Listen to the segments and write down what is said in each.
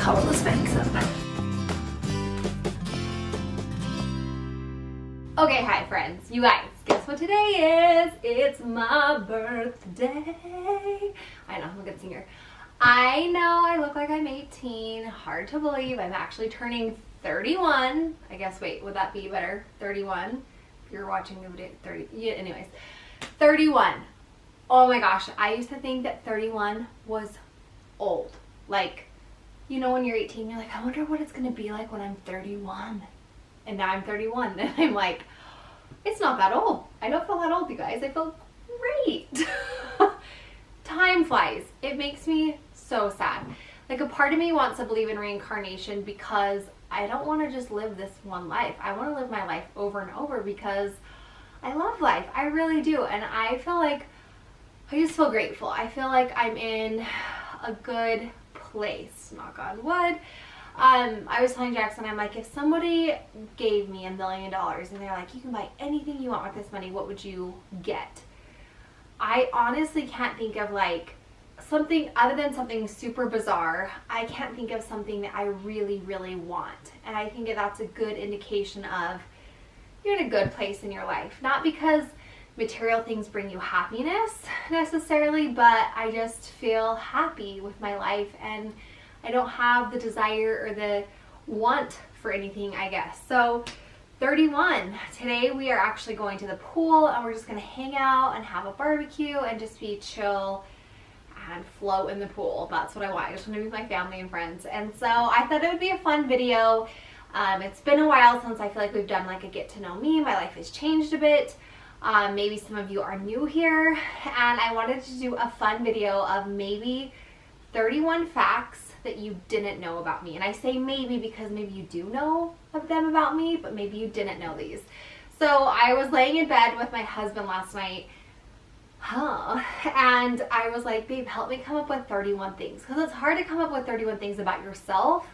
power those bangs up. Okay, hi friends. You guys, guess what today is? It's my birthday. I know, I'm a good singer. I know I look like I'm 18. Hard to believe. I'm actually turning 31. I guess, wait, would that be better? 31? If you're watching the video, 30. Yeah, anyways. 31. Oh my gosh, I used to think that 31 was old. Like, you know when you're 18, you're like, I wonder what it's going to be like when I'm 31. And now I'm 31, and I'm like, it's not that old. I don't feel that old, you guys. I feel great. Time flies. It makes me so sad. Like, a part of me wants to believe in reincarnation because I don't want to just live this one life. I want to live my life over and over because I love life. I really do. And I feel like, I just feel grateful. I feel like I'm in a good place, knock on wood. I was telling Jackson, I'm like, if somebody gave me $1 million and they're like, you can buy anything you want with this money, what would you get? I honestly can't think of like something other than something super bizarre. I can't think of something that I really, really want. And I think that that's a good indication of you're in a good place in your life. Not because material things bring you happiness necessarily, but I just feel happy with my life and I don't have the desire or the want for anything, I guess. So 31. Today we are actually going to the pool and we're just going to hang out and have a barbecue and just be chill and float in the pool. That's what I want. I just want to be with my family and friends. And so I thought it would be a fun video. It's been a while since I feel like we've done like a get to know me. My life has changed a bit. Maybe some of you are new here, and I wanted to do a fun video of maybe 31 facts that you didn't know about me. And I say maybe because maybe you do know of them about me, but maybe you didn't know these. So I was laying in bed with my husband last night, and I was like, babe, help me come up with 31 things, because it's hard to come up with 31 things about yourself.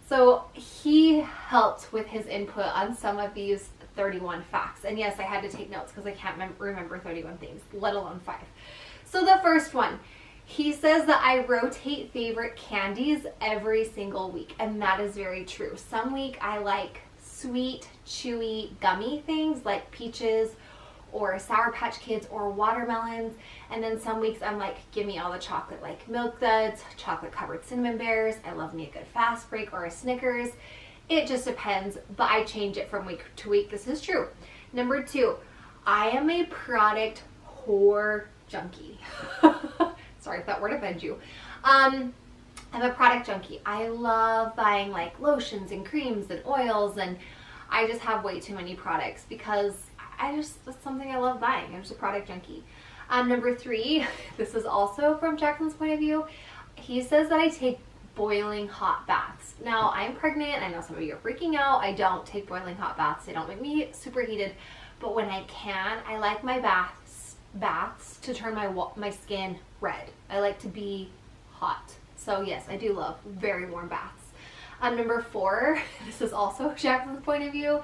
So he helped with his input on some of these 31 facts. And yes, I had to take notes because I can't remember 31 things, let alone 5. So the first one, he says that I rotate favorite candies every single week. And that is very true. Some week I like sweet, chewy, gummy things like peaches or Sour Patch Kids or watermelons. And then some weeks I'm like, give me all the chocolate, like Milk Duds, chocolate covered Cinnamon Bears. I love me a good Fast Break or a Snickers. It just depends, but I change it from week to week. This is true. Number 2, I am a product whore junkie. Sorry if that word offends you. I'm a product junkie. I love buying like lotions and creams and oils, and I just have way too many products because that's something I love buying. I'm just a product junkie. Number 3, this is also from Jackson's point of view. He says that I take boiling hot baths. Now, I'm pregnant. I know some of you are freaking out. I don't take boiling hot baths. They don't make me super heated. But when I can, I like my baths to turn my skin red. I like to be hot. So yes, I do love very warm baths. Number 4, this is also Jackson's point of view.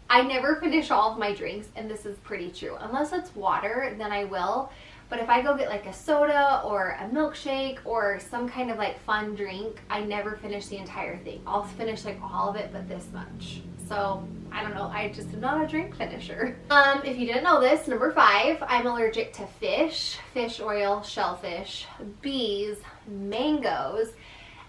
I never finish all of my drinks, and this is pretty true. Unless it's water, then I will. But if I go get like a soda or a milkshake or some kind of like fun drink, I never finish the entire thing. I'll finish like all of it, but this much. So I don't know, I just am not a drink finisher. If you didn't know this, number 5, I'm allergic to fish oil, shellfish, bees, mangoes,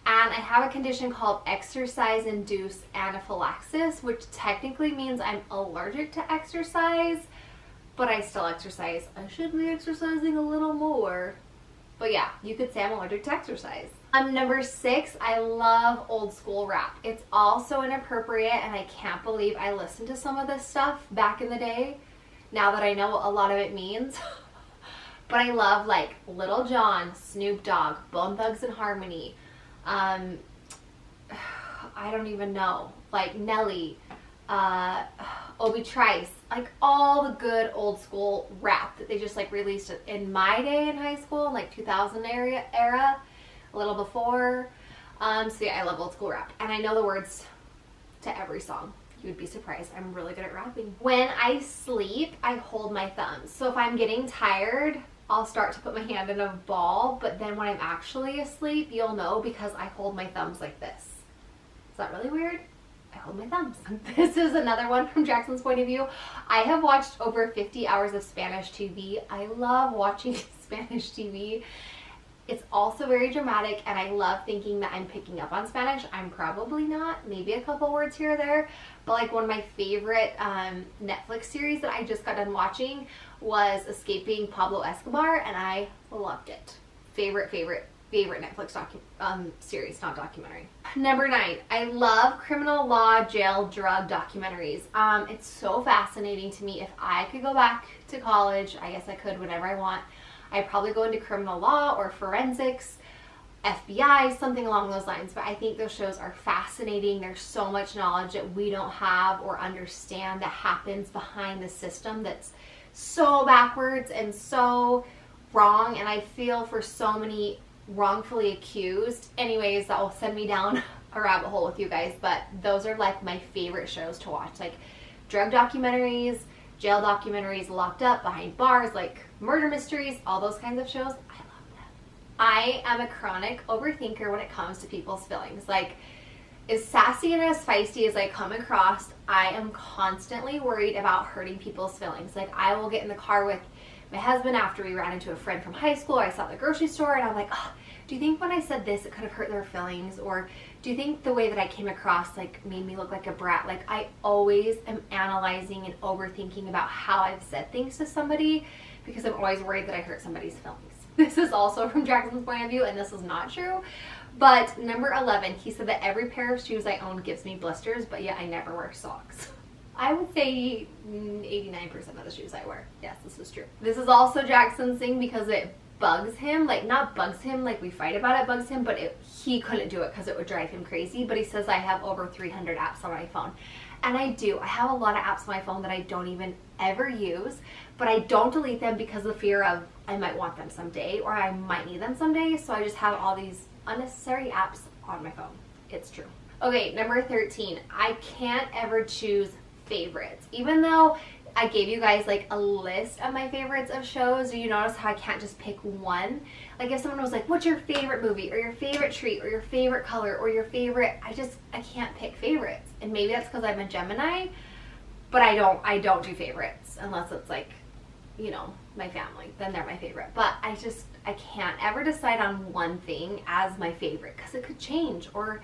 and I have a condition called exercise-induced anaphylaxis, which technically means I'm allergic to exercise, but I still exercise. I should be exercising a little more. But yeah, you could say I'm allergic to exercise. Number 6, I love old school rap. It's all so inappropriate, and I can't believe I listened to some of this stuff back in the day, now that I know what a lot of it means. But I love like Little John, Snoop Dogg, Bone Thugs and Harmony. I don't even know. Like Nelly, Obi Trice, like all the good old school rap that they just like released in my day in high school, like 2000 era, a little before. So yeah, I love old school rap, and I know the words to every song. You would be surprised. I'm really good at rapping. When I sleep, I hold my thumbs. So if I'm getting tired, I'll start to put my hand in a ball, but then when I'm actually asleep, you'll know because I hold my thumbs like this. Is that really weird? I hold my thumbs. This is another one from Jackson's point of view. I have watched over 50 hours of Spanish TV. I love watching Spanish TV. It's also very dramatic, and I love thinking that I'm picking up on Spanish. I'm probably not, maybe a couple words here or there, but like one of my favorite Netflix series that I just got done watching was Escaping Pablo Escobar, and I loved it. Favorite Netflix series, not documentary. Number 9, I love criminal law, jail, drug documentaries. It's so fascinating to me. If I could go back to college, I guess I could whenever I want. I'd probably go into criminal law or forensics, FBI, something along those lines. But I think those shows are fascinating. There's so much knowledge that we don't have or understand that happens behind the system that's so backwards and so wrong. And I feel for so many wrongfully accused. Anyways, that will send me down a rabbit hole with you guys. But those are like my favorite shows to watch. Like drug documentaries, jail documentaries, locked up, behind bars, like murder mysteries, all those kinds of shows. I love them. I am a chronic overthinker when it comes to people's feelings. Like, as sassy and as feisty as I come across, I am constantly worried about hurting people's feelings. Like, I will get in the car with my husband after we ran into a friend from high school. I saw at the grocery store, and I'm like, oh, do you think when I said this, it could have hurt their feelings? Or do you think the way that I came across like made me look like a brat? Like, I always am analyzing and overthinking about how I've said things to somebody because I'm always worried that I hurt somebody's feelings. This is also from Jackson's point of view, and this is not true. But number 11, he said that every pair of shoes I own gives me blisters, but yet I never wear socks. I would say 89% of the shoes I wear. Yes, this is true. This is also Jackson's thing because it bugs him. Like, not bugs him like we fight about it bugs him, but he couldn't do it because it would drive him crazy. But he says I have over 300 apps on my phone. And I do. I have a lot of apps on my phone that I don't even ever use, but I don't delete them because of the fear of I might want them someday or I might need them someday. So I just have all these unnecessary apps on my phone. It's true. Okay, number 13. I can't ever choose favorites. Even though I gave you guys like a list of my favorites of shows, do you notice how I can't just pick one? Like if someone was like, what's your favorite movie or your favorite treat or your favorite color or your favorite, I can't pick favorites. And maybe that's because I'm a Gemini, but I don't do favorites unless it's like, you know, my family, then they're my favorite. But I can't ever decide on one thing as my favorite because it could change, or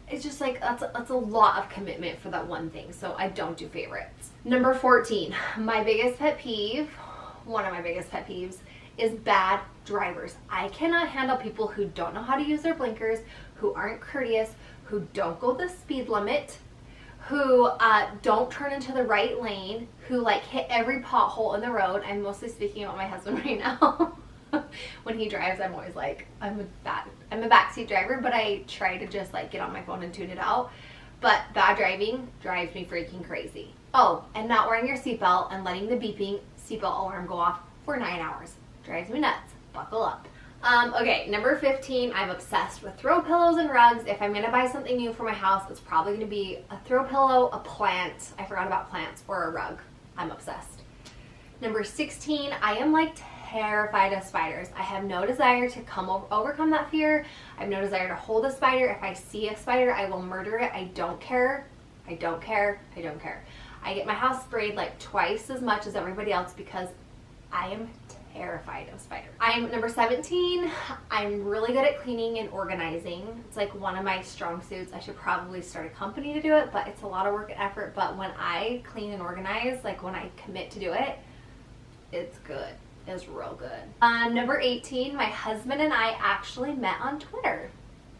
it's just like that's a lot of commitment for that one thing. So I don't do favorites. Number 14, my biggest pet peeve, one of my biggest pet peeves, is bad drivers. I cannot handle people who don't know how to use their blinkers, who aren't courteous, who don't go the speed limit, who don't turn into the right lane, who like hit every pothole in the road. I'm mostly speaking about my husband right now. When he drives, I'm always like, I'm a backseat driver, but I try to just like get on my phone and tune it out. But bad driving drives me freaking crazy. Oh, and not wearing your seatbelt and letting the beeping seatbelt alarm go off for 9 hours. Drives me nuts. Buckle up. Okay, number 15, I'm obsessed with throw pillows and rugs. If I'm gonna buy something new for my house, it's probably gonna be a throw pillow, a plant, I forgot about plants, or a rug. I'm obsessed. Number 16, I am like terrified of spiders. I have no desire to overcome that fear. I have no desire to hold a spider. If I see a spider, I will murder it. I don't care. I don't care. I don't care. I get my house sprayed like twice as much as everybody else because I am terrified of spiders. I'm number 17. I'm really good at cleaning and organizing. It's like one of my strong suits. I should probably start a company to do it, but it's a lot of work and effort. But when I clean and organize, like when I commit to do it, it's good. It's real good. Number 18, my husband and I actually met on Twitter.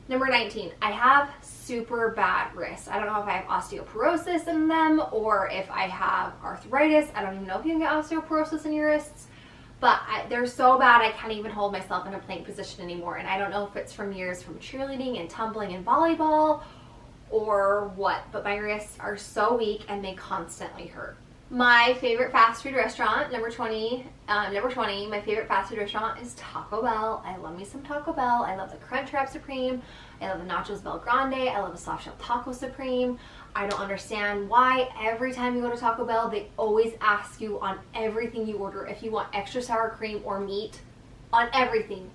Number 19, I have super bad wrists. I don't know if I have osteoporosis in them or if I have arthritis. I don't even know if you can get osteoporosis in your wrists, but they're so bad I can't even hold myself in a plank position anymore. And I don't know if it's from years from cheerleading and tumbling and volleyball or what, but my wrists are so weak and they constantly hurt. My favorite fast food restaurant, number 20, my favorite fast food restaurant is Taco Bell. I love me some Taco Bell. I love the Crunchwrap Supreme. I love the Nachos Bel Grande. I love the Soft Shell Taco Supreme. I don't understand why every time you go to Taco Bell, they always ask you on everything you order if you want extra sour cream or meat on everything.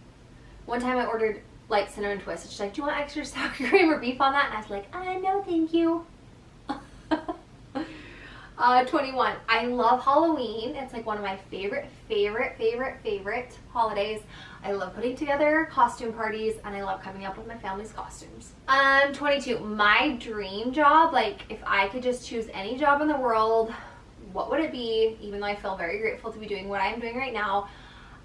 One time I ordered like cinnamon twist. She's like, do you want extra sour cream or beef on that? And I was like, no, thank you. 21. I love Halloween. It's like one of my favorite holidays. I love putting together costume parties and I love coming up with my family's costumes. 22. My dream job, like if I could just choose any job in the world, what would it be? Even though I feel very grateful to be doing what I'm doing right now,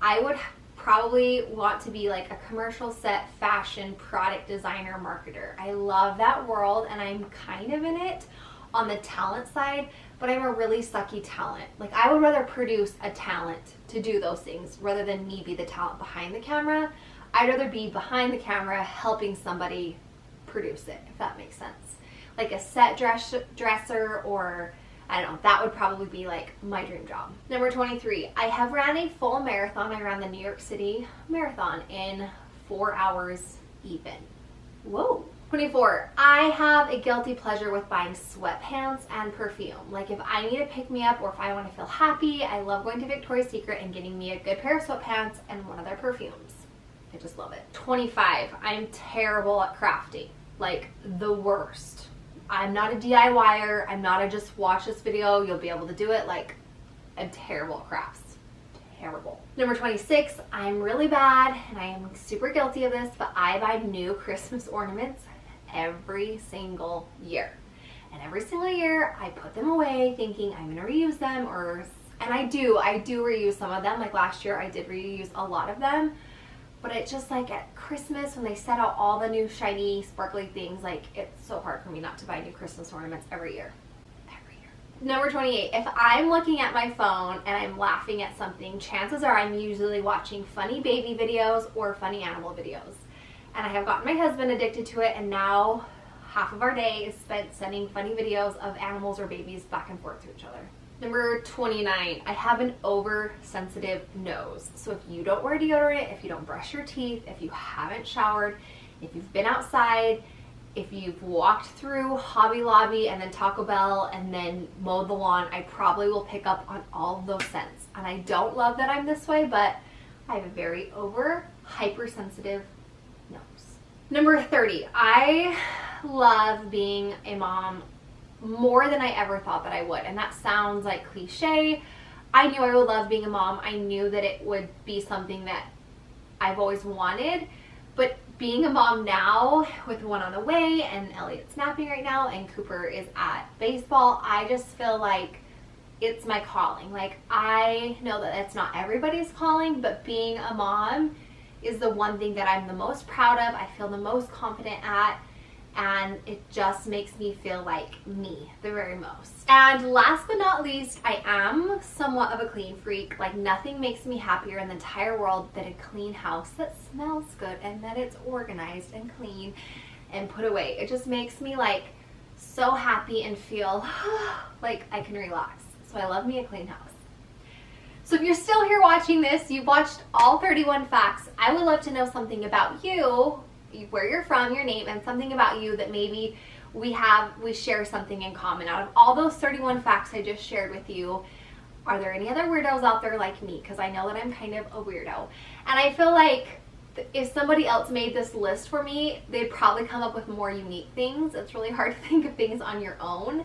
I would probably want to be like a commercial set fashion product designer marketer. I love that world and I'm kind of in it on the talent side, but I'm a really sucky talent. Like I would rather produce a talent to do those things rather than me be the talent behind the camera. I'd rather be behind the camera helping somebody produce it, if that makes sense. Like a set dresser or I don't know, that would probably be like my dream job. Number 23, I have ran a full marathon. I ran the New York City Marathon in 4 hours even. Whoa. 24, I have a guilty pleasure with buying sweatpants and perfume. Like if I need to pick me up or if I want to feel happy, I love going to Victoria's Secret and getting me a good pair of sweatpants and one of their perfumes. I just love it. 25, I'm terrible at crafting. Like the worst. I'm not a DIYer. I'm not a just watch this video, you'll be able to do it. Like I'm terrible at crafts. Terrible. Number 26, I'm really bad and I am super guilty of this, but I buy new Christmas ornaments every single year. And every single year I put them away thinking I'm gonna reuse them and I do reuse some of them. Like last year I did reuse a lot of them, but it's just like at Christmas when they set out all the new shiny sparkly things, like it's so hard for me not to buy new Christmas ornaments every year. Number 28, if I'm looking at my phone and I'm laughing at something, chances are I'm usually watching funny baby videos or funny animal videos. And I have gotten my husband addicted to it, and now half of our day is spent sending funny videos of animals or babies back and forth to each other. Number 29, I have an oversensitive nose. So if you don't wear deodorant, if you don't brush your teeth, if you haven't showered, if you've been outside, if you've walked through Hobby Lobby and then Taco Bell and then mowed the lawn, I probably will pick up on all of those scents. And I don't love that I'm this way, but I have a very hypersensitive nose. Number 30, I love being a mom more than I ever thought that I would. And that sounds like cliche. I knew I would love being a mom. I knew that it would be something that I've always wanted. But being a mom now with one on the way and Elliot's napping right now and Cooper is at baseball, I just feel like it's my calling. Like I know that it's not everybody's calling, but being a mom is the one thing that I'm the most proud of. I feel the most confident at, and it just makes me feel like me the very most. And last but not least, I am somewhat of a clean freak. Like nothing makes me happier in the entire world than a clean house that smells good and that it's organized and clean and put away. It just makes me like so happy and feel like I can relax. So I love me a clean house. So if you're still here watching this, you've watched all 31 facts, I would love to know something about you, where you're from, your name, and something about you that maybe we share something in common. Out of all those 31 facts I just shared with you, are there any other weirdos out there like me? Because I know that I'm kind of a weirdo. And I feel like if somebody else made this list for me, they'd probably come up with more unique things. It's really hard to think of things on your own.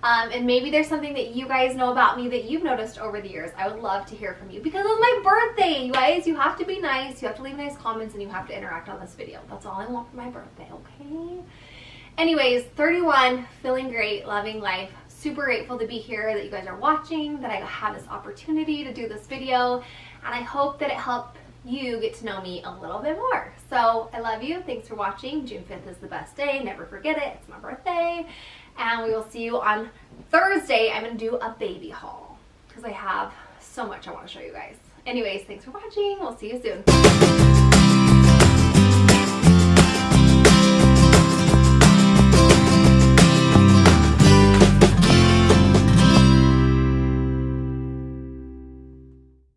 And maybe there's something that you guys know about me that you've noticed over the years. I would love to hear from you because it's my birthday, you guys. You have to be nice, you have to leave nice comments, and you have to interact on this video. That's all I want for my birthday, okay? Anyways, 31, feeling great, loving life. Super grateful to be here, that you guys are watching, that I have this opportunity to do this video, and I hope that it helped you get to know me a little bit more. So I love you. Thanks for watching. June 5th is the best day. Never forget it. It's my birthday. And we will see you on Thursday. I'm going to do a baby haul because I have so much I want to show you guys. Anyways, thanks for watching. We'll see you soon.